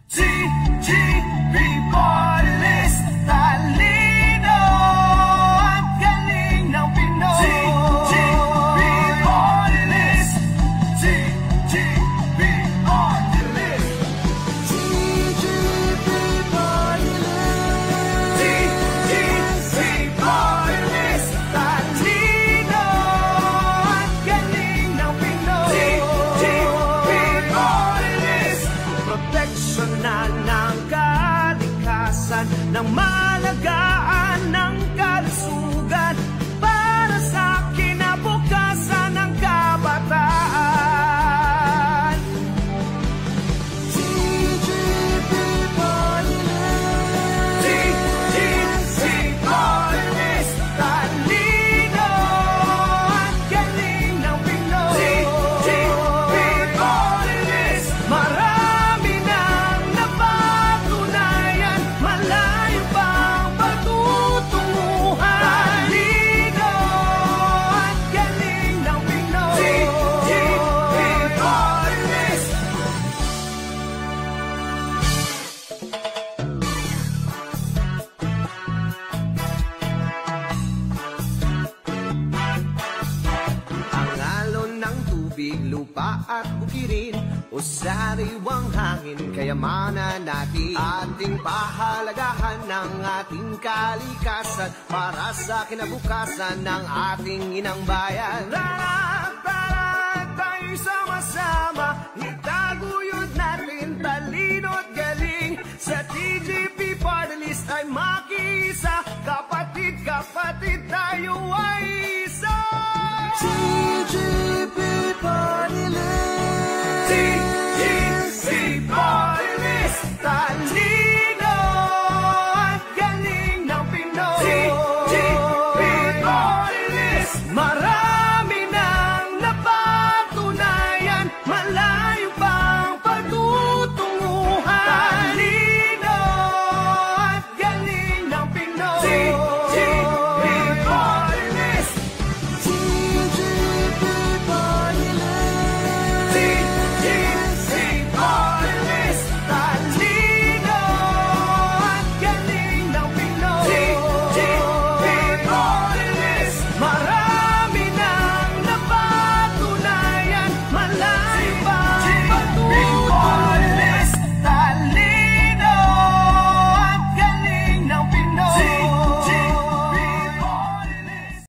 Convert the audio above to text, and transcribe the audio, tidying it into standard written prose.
TTP Party List. Talino at galing ng Pinoy. TTP Party List. TTP Party List. TTP Party List. TTP Party List. Talino at galing ng Pinoy. TTP Party List. Proteksyonan ng kalikasan, ng malagaan ng kalusugan, para sa kinabukasan ng kabataan. TGP Party List. TGP Party List. Talino at galing ng Pinoy. TGP Party List. Marami nang napatunayan, malayo pang patutunguhan. Talino at galing ng Pinoy. TGP Party List. Ang alon ng tubig, lupa at bukirin, o sariwang hangin, kayamanan natin. Ating pahalagahan ng ating kalikasan, para sa kinabukasan ng ating inang bayan. Tara, tara, tayo sama-sama, itago